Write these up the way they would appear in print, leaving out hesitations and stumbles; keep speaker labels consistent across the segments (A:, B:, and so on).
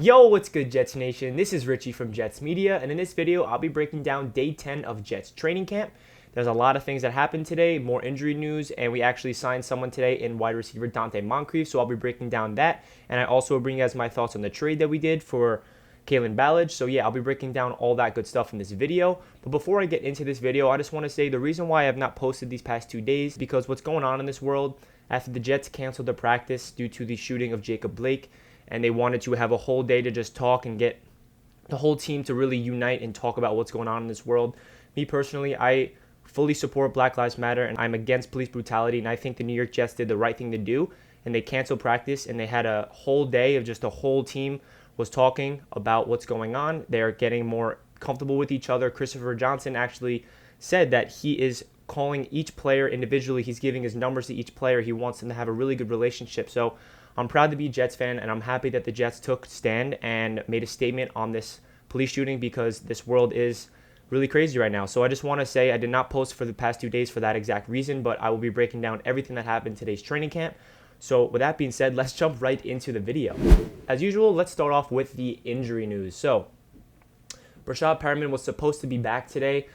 A: Yo, what's good, Jets Nation? This is Richie from Jets Media, and in this video, I'll be breaking down day 10 of Jets training camp. There's a lot of things that happened today, more injury news, and we actually signed someone today in wide receiver Donte Moncrief, so I'll be breaking down that. And I also will bring you guys my thoughts on the trade that we did for Haley Ballage. So yeah, I'll be breaking down all that good stuff in this video. But before I get into this video, I just want to say the reason why I have not posted these past 2 days, because what's going on in this world, after the Jets canceled their practice due to the shooting of Jacob Blake, and they wanted to have a whole day to just talk and get the whole team to really unite and talk about what's going on in this world. Me personally, I fully support Black Lives Matter, and I'm against police brutality, and I think the New York Jets did the right thing to do, and they canceled practice, and they had a whole day of just the whole team was talking about what's going on. They're getting more comfortable with each other. Christopher Johnson actually said that he is calling each player individually. He's giving his numbers to each player. He wants them to have a really good relationship. So I'm proud to be a Jets fan, and I'm happy that the Jets took stand and made a statement on this police shooting, because this world is really crazy right now. So I just want to say I did not post for the past 2 days for that exact reason, but I will be breaking down everything that happened today's training camp. So with that being said, let's jump right into the video. As usual, let's start off with the injury news. So Breshad Perriman was supposed to be back today.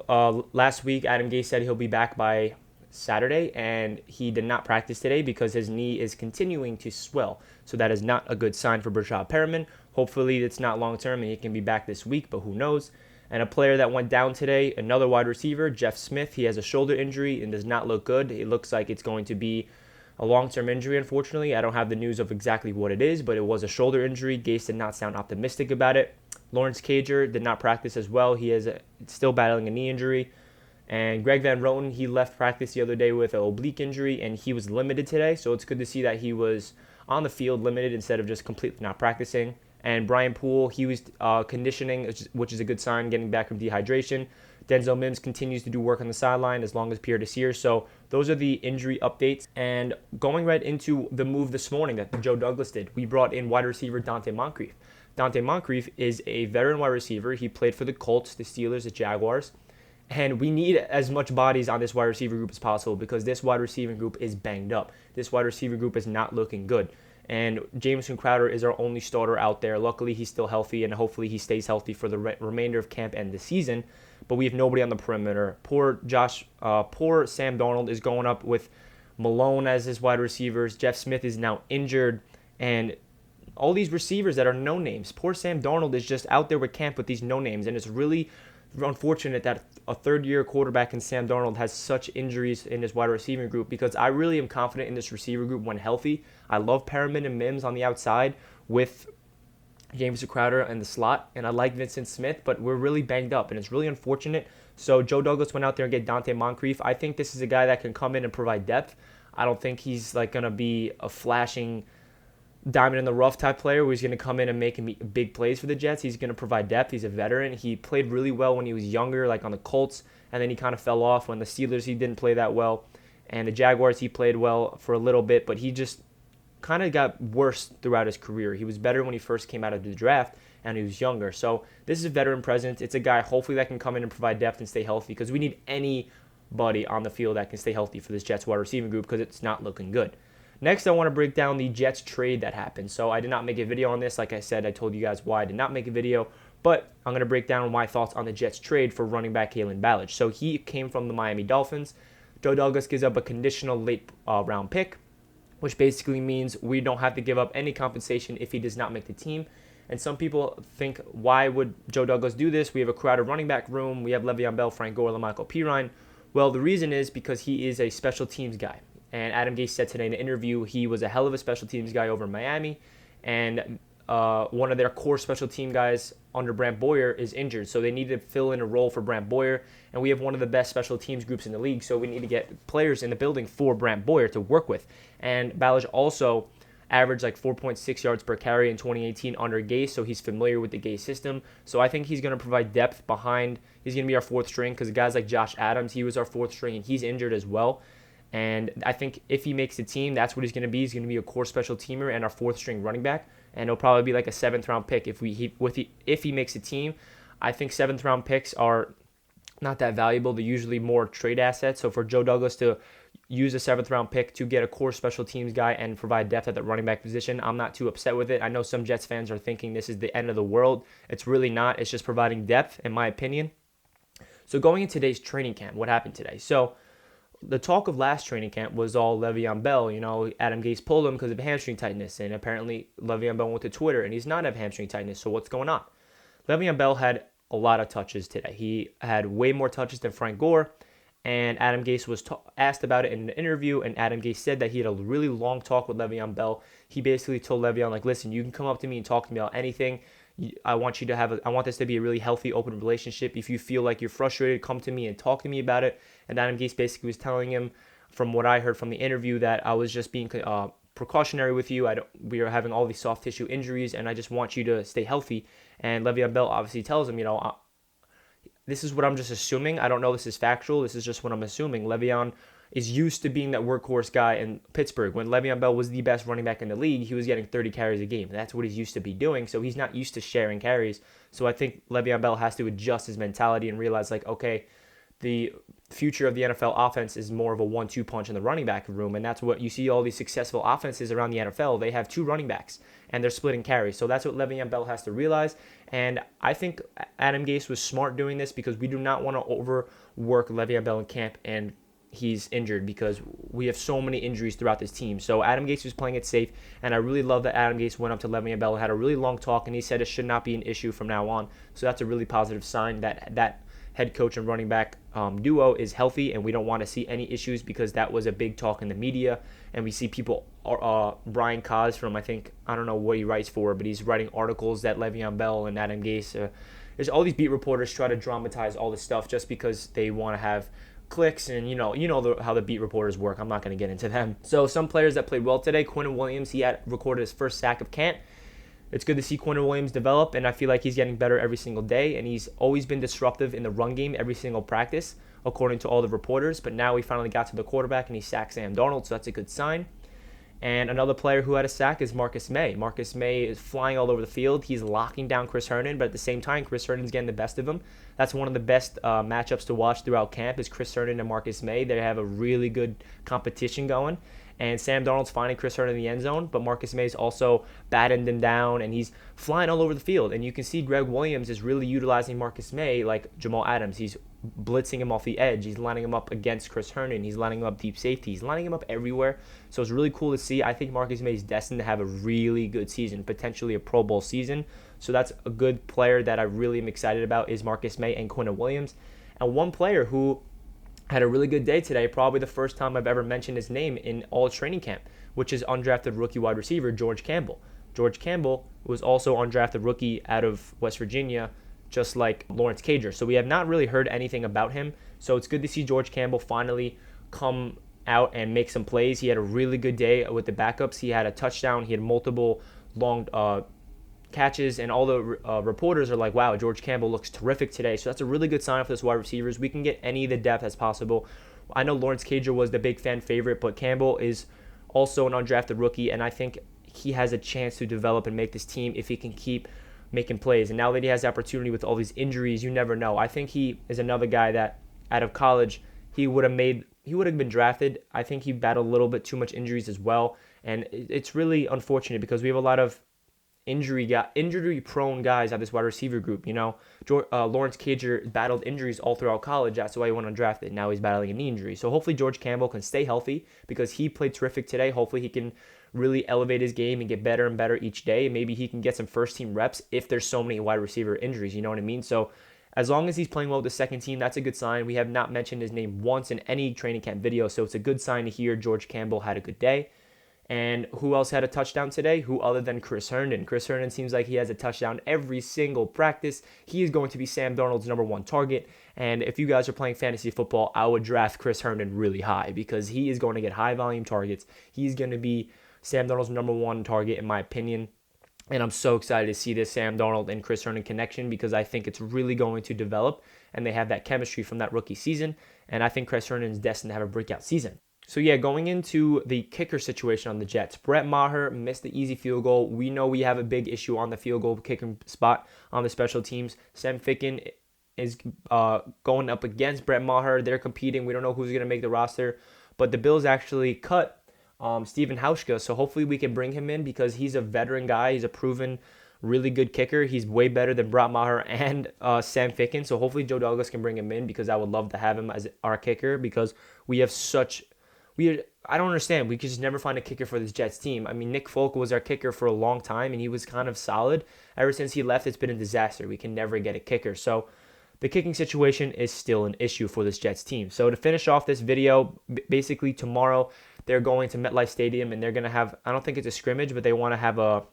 A: Last week, Adam Gase said he'll be back by Saturday, and he did not practice today because his knee is continuing to swell. So that is not a good sign for Breshad Perriman. Hopefully it's not long term and he can be back this week, but who knows. And a player that went down today, another wide receiver, Jeff Smith. He has a shoulder injury and does not look good. It looks like it's going to be a long-term injury, unfortunately. I don't have the news of exactly what it is, but it was a shoulder injury. Gase did not sound optimistic about it. Lawrence Cager did not practice as well. He is still battling a knee injury. And Greg Van Roten, he left practice the other day with an oblique injury, and he was limited today. So it's good to see that he was on the field limited instead of just completely not practicing. And Brian Poole, he was conditioning, which is a good sign, getting back from dehydration. Denzel Mims continues to do work on the sideline, as long as Pierre Desir. So those are the injury updates. And going right into the move this morning that Joe Douglas did, we brought in wide receiver Donte Moncrief. Donte Moncrief is a veteran wide receiver. He played for the Colts, the Steelers, the Jaguars. And we need as much bodies on this wide receiver group as possible, because this wide receiving group is banged up. This wide receiver group is not looking good. And Jamison Crowder is our only starter out there. Luckily, he's still healthy, and hopefully he stays healthy for the remainder of camp and the season. But we have nobody on the perimeter. Poor Sam Darnold is going up with Malone as his wide receivers. Jeff Smith is now injured. And all these receivers that are no names. Poor Sam Darnold is just out there with camp with these no names. And it's really unfortunate that a third-year quarterback in Sam Darnold has such injuries in his wide receiving group, because I really am confident in this receiver group when healthy. I love Perriman and Mims on the outside with Jamison Crowder in the slot, and I like Vincent Smith, but we're really banged up, and it's really unfortunate. So Joe Douglas went out there and get Donte Moncrief. I think this is a guy that can come in and provide depth. I don't think he's like going to be a flashing diamond in the rough type player where he's going to come in and make big plays for the Jets. He's going to provide depth. He's a veteran. He played really well when he was younger, like on the Colts, and then he kind of fell off. When the Steelers, he didn't play that well, and the Jaguars, he played well for a little bit, but he just kind of got worse throughout his career. He was better when he first came out of the draft, and he was younger. So this is a veteran presence. It's a guy hopefully that can come in and provide depth and stay healthy, because we need anybody on the field that can stay healthy for this Jets wide receiving group, because it's not looking good. Next, I want to break down the Jets trade that happened. So I did not make a video on this. Like I said, I told you guys why I did not make a video, but I'm going to break down my thoughts on the Jets trade for running back Haley Ballage. So he came from the Miami Dolphins. Joe Douglas gives up a conditional late round pick, which basically means we don't have to give up any compensation if he does not make the team. And some people think, why would Joe Douglas do this? We have a crowded running back room. We have LeVeon Bell, Frank Gore, Michael Pirine. Well, the reason is because he is a special teams guy. And Adam Gase said today in the interview he was a hell of a special teams guy over in Miami. And one of their core special team guys under Brant Boyer is injured. So they need to fill in a role for Brant Boyer. And we have one of the best special teams groups in the league. So we need to get players in the building for Brant Boyer to work with. And Ballage also averaged like 4.6 yards per carry in 2018 under Gase. So he's familiar with the Gase system. So I think he's going to provide depth behind. He's going to be our fourth string, because guys like Josh Adams, he was our fourth string, and he's injured as well. And I think if he makes the team, that's what he's going to be. He's going to be a core special teamer and our fourth string running back. And it'll probably be like a 7th round pick if he makes the team. I think 7th round picks are not that valuable. They're usually more trade assets. So for Joe Douglas to use a 7th-round pick to get a core special teams guy and provide depth at the running back position. I'm not too upset with it. I know some Jets fans are thinking this is the end of the world. It's really not. It's just providing depth, in my opinion. So going into today's training camp, what happened today? So the talk of last training camp was all Le'Veon Bell. Adam Gase pulled him because of hamstring tightness, and apparently Le'Veon Bell went to Twitter, and he's not have hamstring tightness. So what's going on? Le'Veon Bell had a lot of touches today. He had way more touches than Frank Gore, and Adam Gase was asked about it in an interview, and Adam Gase said that he had a really long talk with Le'Veon Bell. He basically told Le'Veon, listen, you can come up to me and talk to me about anything. I want this to be a really healthy, open relationship. If you feel like you're frustrated, come to me and talk to me about it. And Adam Gase basically was telling him, from what I heard from the interview, that I was just being precautionary with you. We are having all these soft tissue injuries, and I just want you to stay healthy. And Le'Veon Bell obviously tells him, this is what I'm just assuming. I don't know this is factual. This is just what I'm assuming. Le'Veon is used to being that workhorse guy in Pittsburgh. When Le'Veon Bell was the best running back in the league, he was getting 30 carries a game. That's what he's used to be doing, so he's not used to sharing carries. So I think Le'Veon Bell has to adjust his mentality and realize, okay, the future of the NFL offense is more of a 1-2 punch in the running back room, and that's what you see all these successful offenses around the NFL. They have 2 running backs, and they're splitting carries. So that's what Le'Veon Bell has to realize, and I think Adam Gase was smart doing this because we do not want to overwork Le'Veon Bell in camp and he's injured, because we have so many injuries throughout this team. So Adam Gase was playing it safe, and I really love that Adam Gase went up to Le'Veon Bell and had a really long talk, and he said it should not be an issue from now on. So that's a really positive sign that head coach and running back duo is healthy, and we don't want to see any issues, because that was a big talk in the media. And we see people, Brian Kaz from, I don't know what he writes for, but he's writing articles that Le'Veon Bell and Adam Gase, there's all these beat reporters try to dramatize all this stuff just because they want to have clicks, and how the beat reporters work. I'm not going to get into them. So some players that played well today: Quinnen Williams, he had recorded his first sack of camp. It's good to see Quinnen Williams develop, and I feel like he's getting better every single day, and he's always been disruptive in the run game every single practice, according to all the reporters. But now he finally got to the quarterback, and he sacked Sam Darnold, so that's a good sign. And another player who had a sack is Marcus Maye. Marcus Maye is flying all over the field. He's locking down Chris Herndon, but at the same time, Chris Herndon's getting the best of him. That's one of the best matchups to watch throughout camp is Chris Herndon and Marcus Maye. They have a really good competition going. And Sam Darnold's finding Chris Herndon in the end zone, but Marcus Maye's also batting him down, and he's flying all over the field. And you can see Greg Williams is really utilizing Marcus Maye like Jamal Adams. He's blitzing him off the edge. He's lining him up against Chris Herndon. He's lining him up deep safety. He's lining him up everywhere. So it's really cool to see. I think Marcus Maye is destined to have a really good season, potentially a Pro Bowl season. So that's a good player that I really am excited about is Marcus Maye and Quinnen Williams. And one player who had a really good day today, probably the first time I've ever mentioned his name in all training camp, which is undrafted rookie wide receiver George Campbell. George Campbell was also undrafted rookie out of West Virginia, just like Lawrence Cager. So we have not really heard anything about him. So it's good to see George Campbell finally come out and make some plays. He had a really good day with the backups. He had a touchdown. He had multiple long catches, and all the reporters are like, wow, George Campbell looks terrific today. So that's a really good sign for this wide receivers. We can get any of the depth as possible. I know Lawrence Cager was the big fan favorite, but Campbell is also an undrafted rookie, and I think he has a chance to develop and make this team if he can keep making plays. And now that he has the opportunity with all these injuries, you never know. I think he is another guy that out of college he would have been drafted. I think he battled a little bit too much injuries as well, and it's really unfortunate because we have a lot of injury-prone guys at this wide receiver group. Lawrence Cager battled injuries all throughout college. That's why he went undrafted. Now he's battling a knee injury. So hopefully George Campbell can stay healthy because he played terrific today. Hopefully he can really elevate his game and get better and better each day. And maybe he can get some first-team reps if there's so many wide receiver injuries. You know what I mean? So as long as he's playing well with the second team, that's a good sign. We have not mentioned his name once in any training camp video, so it's a good sign to hear George Campbell had a good day. And who else had a touchdown today? Who other than Chris Herndon? Chris Herndon seems like he has a touchdown every single practice. He is going to be Sam Darnold's number one target. And if you guys are playing fantasy football, I would draft Chris Herndon really high because he is going to get high volume targets. He's going to be Sam Darnold's number one target in my opinion. And I'm so excited to see this Sam Darnold and Chris Herndon connection because I think it's really going to develop. And they have that chemistry from that rookie season. And I think Chris Herndon is destined to have a breakout season. So yeah, going into the kicker situation on the Jets, Brett Maher missed the easy field goal. We know we have a big issue on the field goal kicking spot on the special teams. Sam Ficken is going up against Brett Maher. They're competing. We don't know who's going to make the roster. but the Bills actually cut Steven Hauschka, so hopefully we can bring him in because he's a veteran guy. He's a proven, really good kicker. He's way better than Brett Maher and Sam Ficken, so hopefully Joe Douglas can bring him in because I would love to have him as our kicker because we have such... I don't understand. We could just never find a kicker for this Jets team. I mean, Nick Folk was our kicker for a long time, and he was kind of solid. Ever since he left, it's been a disaster. We can never get a kicker. So the kicking situation is still an issue for this Jets team. So to finish off this video, basically tomorrow they're going to MetLife Stadium, and they're going to have, I don't think it's a scrimmage, but they want to have a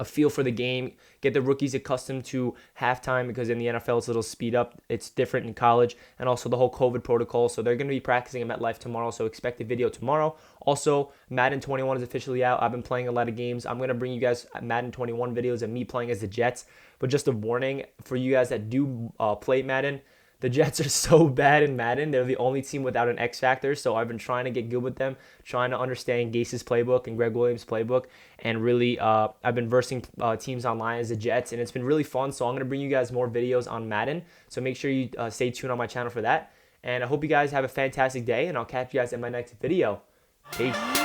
A: feel for the game, get the rookies accustomed to halftime because in the NFL it's a little speed up. It's different in college, and also the whole COVID protocol. So they're going to be practicing at MetLife tomorrow, so expect a video tomorrow. Also, Madden 21 is officially out. I've been playing a lot of games. I'm going to bring you guys Madden 21 videos of me playing as the Jets, but just a warning for you guys that do play Madden. The Jets are so bad in Madden. They're the only team without an X factor, so I've been trying to get good with them, trying to understand Gase's playbook and Greg Williams' playbook, and really I've been versing teams online as the Jets, and it's been really fun, so I'm going to bring you guys more videos on Madden, so make sure you stay tuned on my channel for that, and I hope you guys have a fantastic day, and I'll catch you guys in my next video. Peace.